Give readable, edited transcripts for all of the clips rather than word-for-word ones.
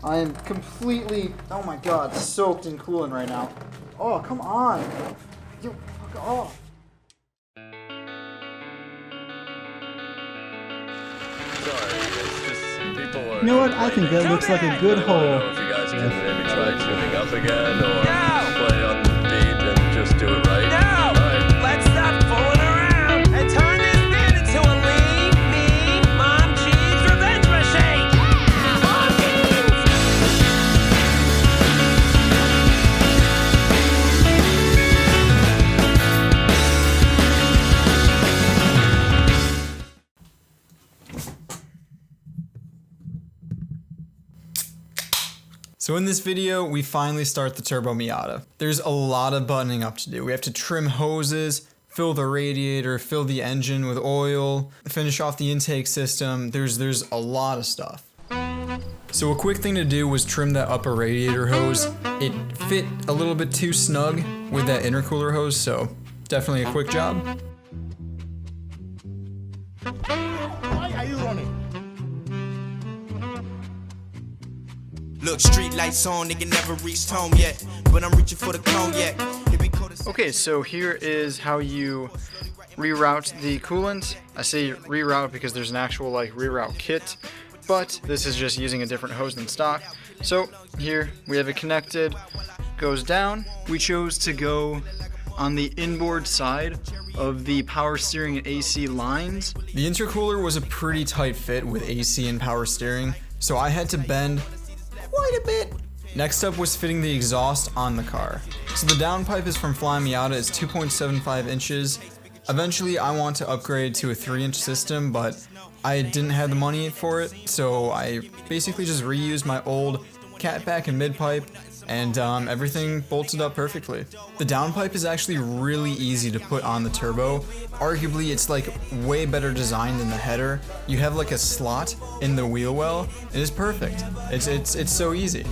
I am completely, oh my god, soaked in coolant right now. Oh, come on. You fuck off. Sorry, it's just people are. You know what? I think that looks like a good hole. I don't know if you guys can maybe try tuning up again or play on the beat and just do it right. No! Right. Let's stop fooling around and turn this band into a lean, mean, mom cheese revenge machine! Mom cheese! So in this video, we finally start the Turbo Miata. There's a lot of buttoning up to do. We have to trim hoses, fill the radiator, fill the engine with oil, finish off the intake system. There's a lot of stuff. So a quick thing to do was trim that upper radiator hose. It fit a little bit too snug with that intercooler hose, so definitely a quick job. Why are you running? Look, street lights on, nigga never reached home yet, but I'm reaching for the cognac. Okay, so here is how you reroute the coolant. I say reroute because there's an actual reroute kit, but this is just using a different hose than stock. So here we have it connected, goes down. We chose to go on the inboard side of the power steering and AC lines. The intercooler was a pretty tight fit with AC and power steering, so I had to bend quite a bit. Next up was fitting the exhaust on the car. So the downpipe is from Flyin Miata, it's 2.75 inches. Eventually I want to upgrade to a 3-inch system, but I didn't have the money for it, so I basically just reused my old catback and midpipe, and everything bolted up perfectly. The downpipe is actually really easy to put on the turbo. Arguably, it's way better designed than the header. You have a slot in the wheel well. It is perfect. It's so easy.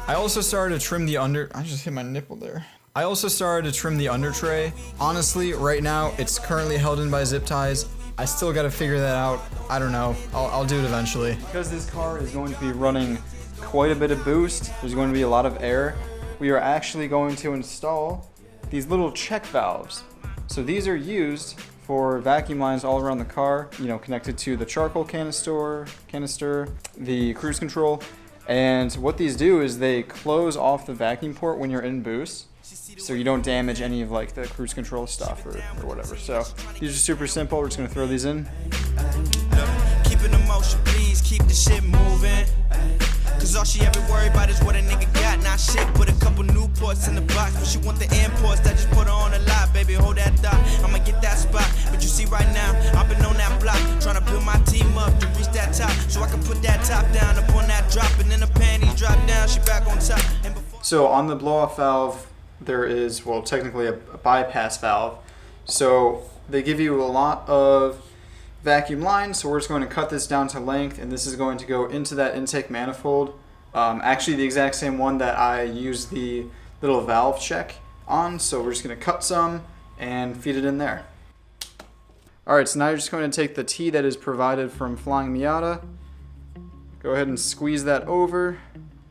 I also started to trim the I just hit my nipple there. I also started to trim the under tray. Honestly, right now, it's currently held in by zip ties. I still gotta figure that out. I don't know. I'll do it eventually. Because this car is going to be running quite a bit of boost, there's going to be a lot of air, we are actually going to install these little check valves. So these are used for vacuum lines all around the car, connected to the charcoal canister, the cruise control. And what these do is they close off the vacuum port when you're in boost, so you don't damage any of the cruise control stuff or whatever. So these are super simple. We're just gonna throw these in. Keep it in motion, please keep the shit moving. Cause all she ever worried about is what a nigga got. Not shit, put a couple new ports in the box. But she want the imports, that just put her on a lot. Baby, hold that thought, I'ma get that spot. But you see right now, I've been on that block, trying to build my team up to reach that top. So I can put that top down upon that drop, and then the panties drop down, she back on top. So on the blow-off valve, there is, well, technically a bypass valve. So they give you a lot of vacuum lines, so we're just going to cut this down to length, and this is going to go into that intake manifold. Actually the exact same one that I used the little valve check on, so we're just going to cut some and feed it in there. Alright, so now you're just going to take the T that is provided from Flyin Miata, go ahead and squeeze that over,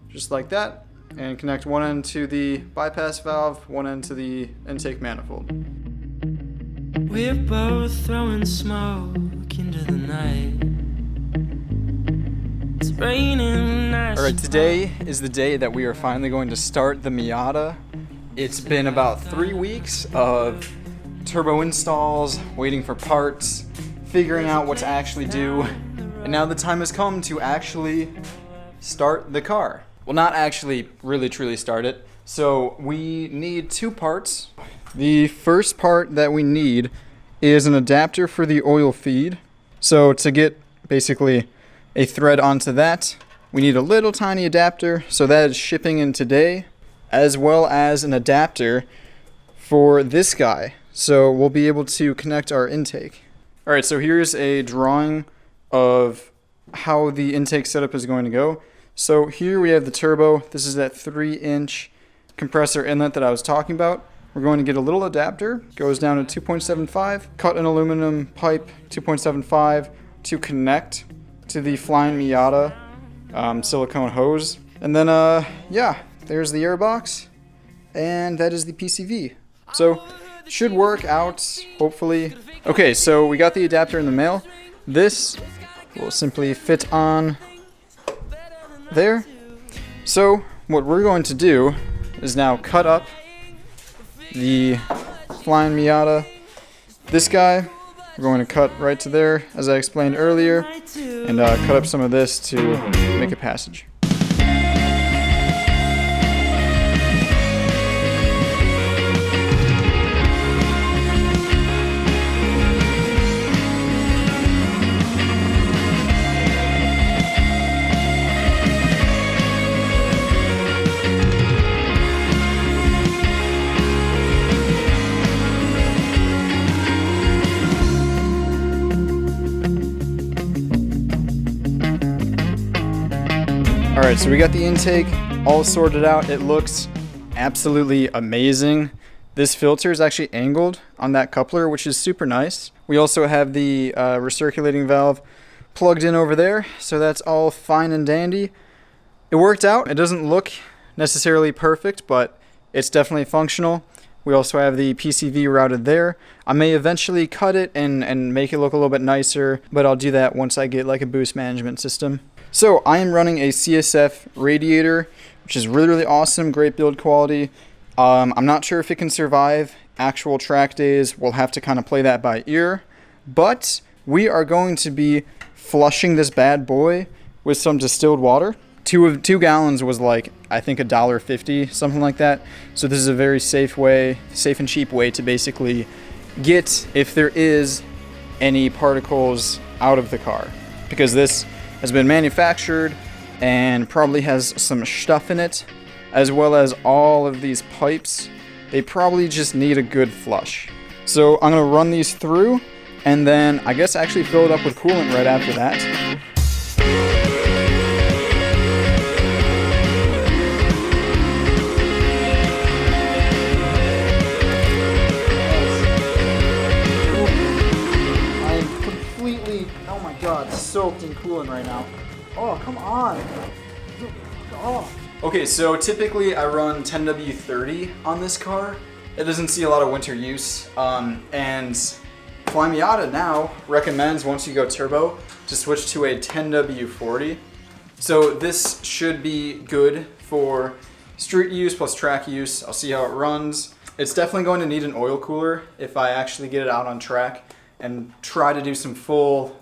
just like that, and connect one end to the bypass valve, one end to the intake manifold. We're both throwing smoke into the night. It's raining nice. Alright, today is the day that we are finally going to start the Miata. It's been about 3 weeks of turbo installs, waiting for parts, figuring out what to actually do, and now the time has come to actually start the car. Well, not actually really truly start it. So we need 2 parts. The first part that we need is an adapter for the oil feed. So to get basically a thread onto that, we need a little tiny adapter. So that is shipping in today, as well as an adapter for this guy. So we'll be able to connect our intake. All right, so here's a drawing of how the intake setup is going to go. So here we have the turbo. This is that 3-inch compressor inlet that I was talking about. we're going to get a little adapter, goes down to 2.75, cut an aluminum pipe 2.75 to connect to the Flyin Miata silicone hose. And then, yeah, there's the air box, and that is the PCV. So, should work out, hopefully. Okay, so we got the adapter in the mail. This will simply fit on there. So, what we're going to do is now cut up the Flyin Miata. This guy, we're going to cut right to there, as I explained earlier, and cut up some of this to make a passage. Alright, so we got the intake all sorted out. It looks absolutely amazing. This filter is actually angled on that coupler, which is super nice. We also have the recirculating valve plugged in over there, so that's all fine and dandy. It worked out. It doesn't look necessarily perfect, but it's definitely functional. We also have the PCV routed there. I may eventually cut it and make it look a little bit nicer, but I'll do that once I get like a boost management system. So I am running a CSF Radiator, which is really, really awesome, great build quality. I'm not sure if it can survive actual track days. We'll have to kind of play that by ear, but we are going to be flushing this bad boy with some distilled water. 2 gallons was like, I think $1.50, something like that. So this is a very safe and cheap way to basically get, if there is any particles out of the car, because this has been manufactured and probably has some stuff in it, as well as all of these pipes. They probably just need a good flush. So I'm gonna run these through, and then I guess actually fill it up with coolant right after that. Soaked in coolant right now. Oh, come on. Oh. Okay, so typically I run 10W30 on this car. It doesn't see a lot of winter use. And Flyin Miata now recommends, once you go turbo, to switch to a 10W40. So this should be good for street use plus track use. I'll see how it runs. It's definitely going to need an oil cooler if I actually get it out on track and try to do some full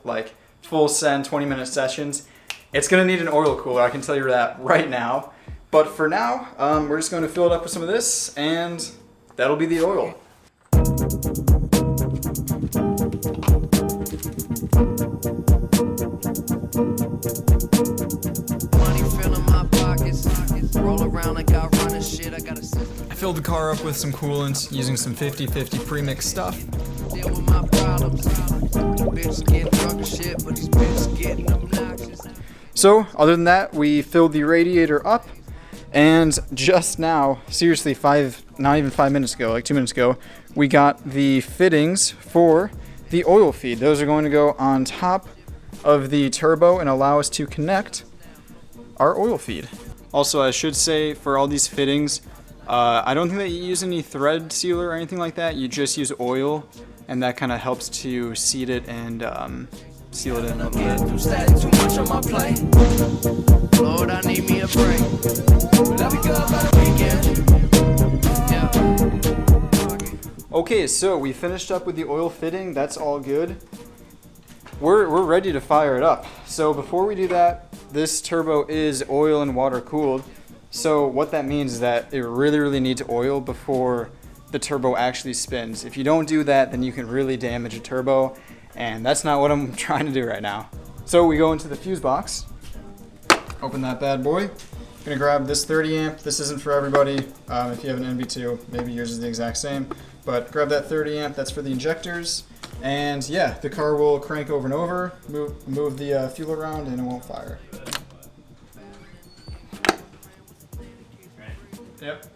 send 20-minute sessions. It's gonna need an oil cooler, I can tell you that right now. But for now, we're just going to fill it up with some of this, and that'll be the oil. I filled the car up with some coolant using some 50-50 premix stuff. So, other than that, we filled the radiator up, and just now, seriously, not even 5 minutes ago, like 2 minutes ago, we got the fittings for the oil feed. Those are going to go on top of the turbo and allow us to connect our oil feed. Also, I should say, for all these fittings, I don't think that you use any thread sealer or anything like that. You just use oil, and that kind of helps to seat it and seal it in a little bit. Lord, I need me a break. Okay, so we finished up with the oil fitting. That's all good. We're ready to fire it up. So before we do that, this turbo is oil and water cooled. So what that means is that it really needs oil before the turbo actually spins. If you don't do that, then you can really damage a turbo, and that's not what I'm trying to do right now. So we go into the fuse box, open that bad boy. I'm gonna grab this 30 amp. This isn't for everybody. If you have an NB2, maybe yours is the exact same, but grab that 30 amp, that's for the injectors. And yeah, the car will crank over and over, move the fuel around, and it won't fire. Yep.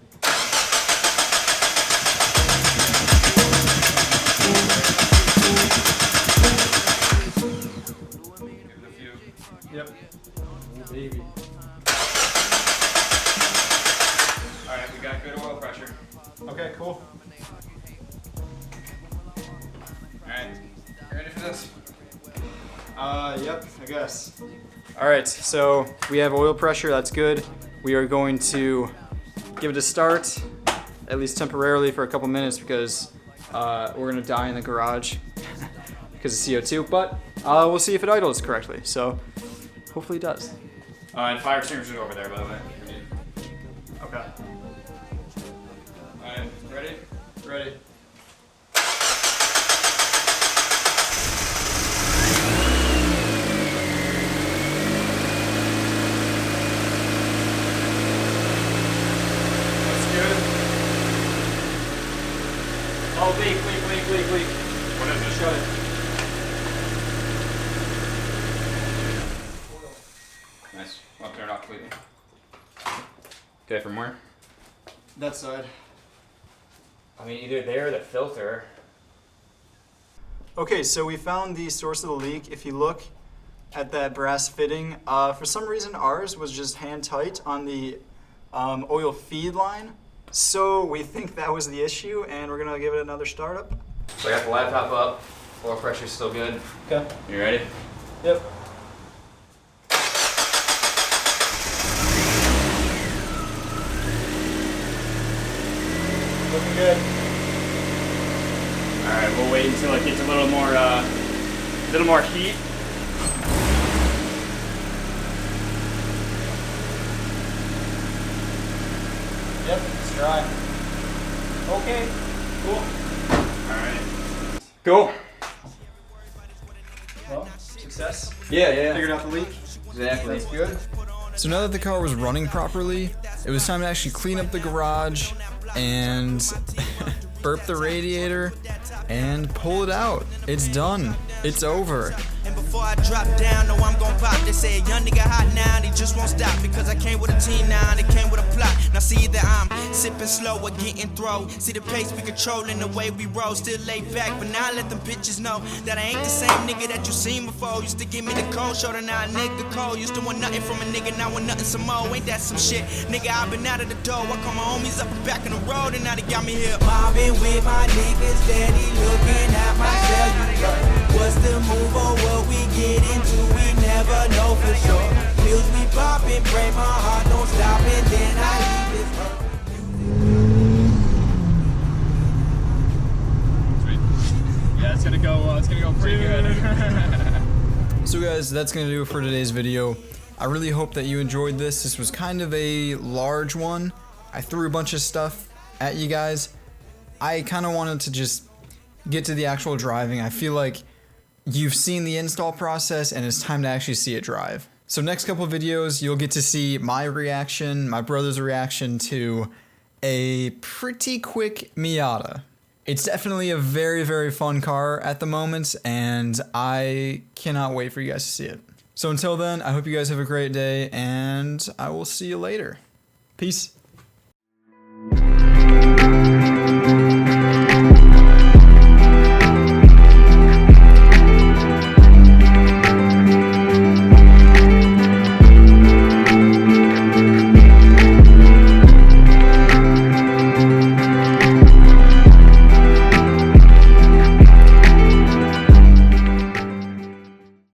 Alright, you ready for this? Yep, I guess. Alright, so we have oil pressure, that's good. We are going to give it a start, at least temporarily for a couple minutes because we're gonna die in the garage because of CO2, but we'll see if it idles correctly, so hopefully it does. And fire extinguisher's over there, by the way. Okay. Alright, ready? Ready. Oh, leak. What is it? Shut it. Nice. Well, turn it off completely. Okay, from where? That side. I mean, either there or the filter. Okay, so we found the source of the leak. If you look at that brass fitting, for some reason ours was just hand tight on the oil feed line. So we think that was the issue, and we're gonna give it another startup. So I got the laptop up. Oil pressure's still good. Okay. You ready? Yep. Looking good. All right, we'll wait until it gets a little more heat. Yep, it's dry. Okay, cool. Alright. Cool. Well, success. Yeah. Figured out the leak. Exactly. That's good. So now that the car was running properly, it was time to actually clean up the garage and burp the radiator and pull it out. It's done. It's over. And before I drop down, no, I'm gon' pop. They say a young nigga hot now, they just won't stop. Because I came with a team now, they came with a plot. Now see that I'm sipping slow or getting throw. See the pace we controlling the way we roll. Still laid back, but now I let them bitches know that I ain't the same nigga that you seen before. Used to give me the cold shoulder, now a nigga cold. Used to want nothing from a nigga, now want nothing some more. Ain't that some shit? Nigga, I been out of the door. I call my homies up and back in the road, and now they got me here. Mobbing with my niggas, steady looking at my cellular. What's the move or what we get into? We never know for sure. Pills we poppin', pray my heart don't stop, and then I leave this. Sweet. Yeah, it's gonna go pretty good. So guys, that's gonna do it for today's video. I really hope that you enjoyed this. This was kind of a large one. I threw a bunch of stuff at you guys. I kind of wanted to just get to the actual driving. I feel like you've seen the install process and it's time to actually see it drive. So next couple videos, you'll get to see my reaction, my brother's reaction to a pretty quick Miata. It's definitely a very, very fun car at the moment, and I cannot wait for you guys to see it. So until then, I hope you guys have a great day, and I will see you later. Peace.